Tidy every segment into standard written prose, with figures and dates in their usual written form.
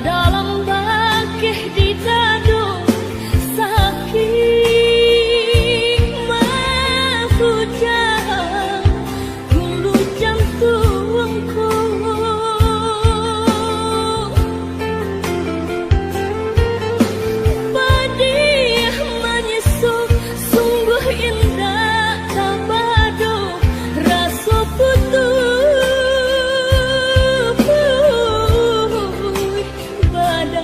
dalam bakeh di dadu saking mafujah hulu jantungku. Padiah menyesuk sungguh indah tabado rasa putus badai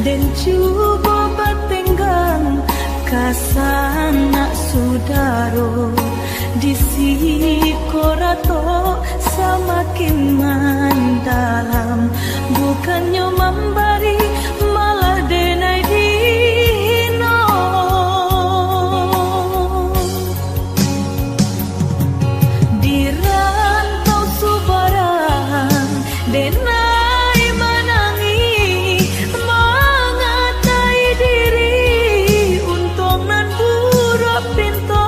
Den cuba batenggang kasana sudaro di si korato semakin mendalam, bukannya memberi malah denai dino. Di rantau subarang denai menangi mengatai diri untung nan buruk pinto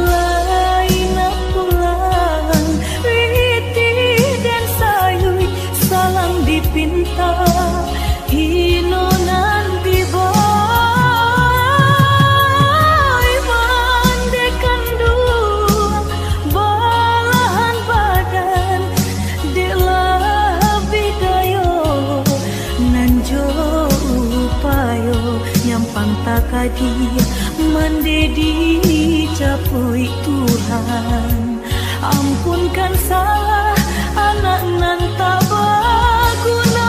lain pulang riti dan sayui salam dipinta hino nan diboy mandekan dua balahan badan dilah bidayo nanjo upayo nyampang takadi mendedi capui Tuhan, ampunkan salah anak nan tak berguna.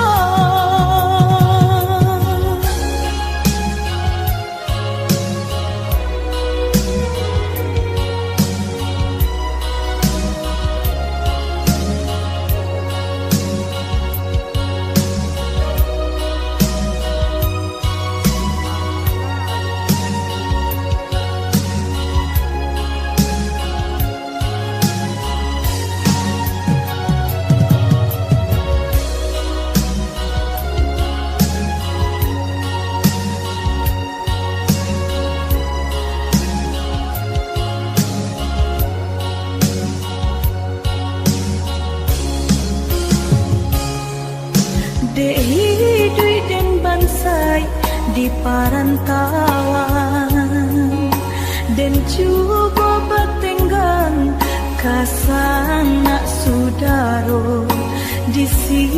Dehi dan bansai di parantauan dan cuba batenggan kasana sudaro di si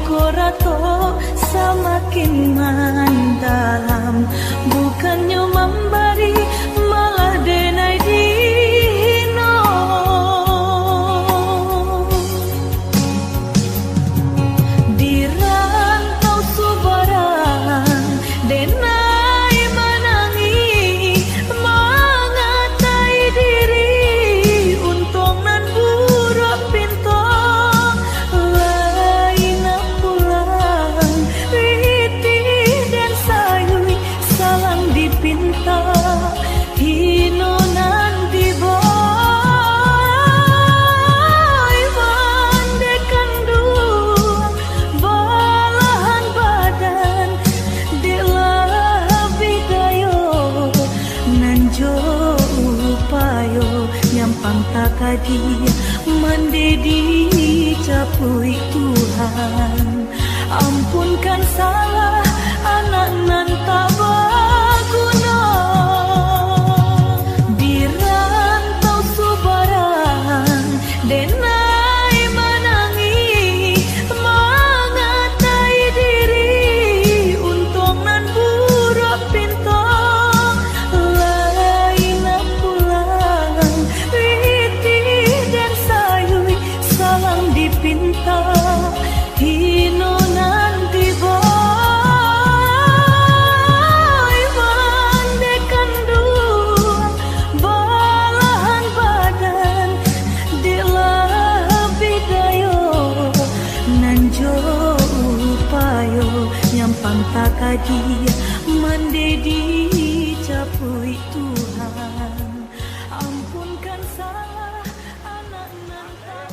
korato semakin mendalam, bukannya memberi malah denai dino. Di rantau subarang denai menangi mengatai diri untung nan buruk pinto lain pulang riti dan sayui salam dipinta hino nan diboy mandekan dua balahan badan dilah bidayo nanjo upayo nyampang takadi mendedi capui Tuhan, ampunkan salah anak nan tak berguna. Di rantau subarang denai menangi mengatai diri untung nan buruk pinto lain pulang riti dan sayui salam dipinta hino nan diboy mandekan dua balahan badan dilah bidayo nanjo upayo nyampang takadi mendedi capui Tuhan, ampunkan salah anak nan tak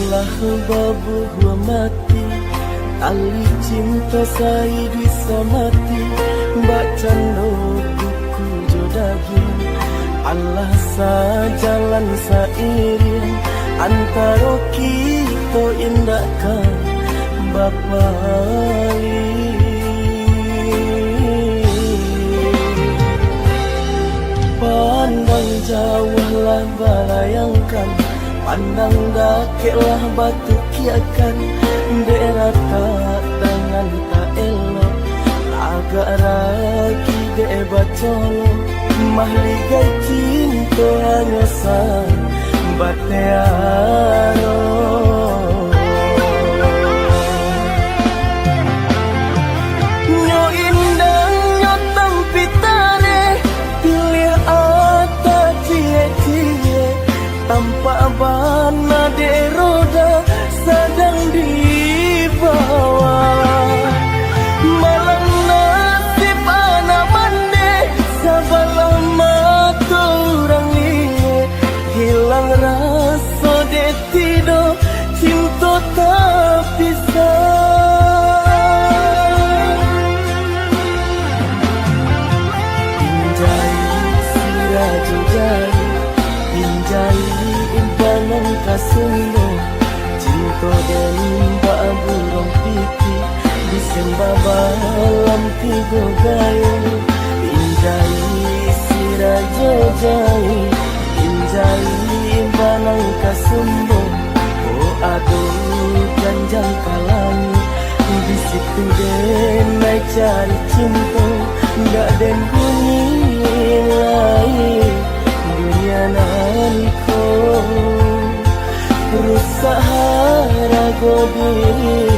Belah babu mati, tali cinta saya bisa mati. Baca no buku jodagi, Allah sajalan sairing antara kita indahkan Bapa Ali. Pandang jauhlah balayangkan, pandang dakeklah batu kiakan. Daerah tak dengan tak elok, agak ragi de bacolo. Mahligai cinta hanya sang bateano. Nyo indang nyo tampitane, pilih ata cie-cie. Tanpa bana de roda sedang dibawa. Malang nasib anak mande, sabalah mata orang liye. Hilang rasa de tido, cinta tak bisa. Injai siraju jari, injai impanang kasundo. Cinta dan burung pipi, disembah balam tiga gayo. Injai sirajo jai, injai impanang kasumbo. Oh aduh janjang kalami, bisiku den naik cari cinta. Nggak den bunyi lain dunia nanko. Rusak harago diri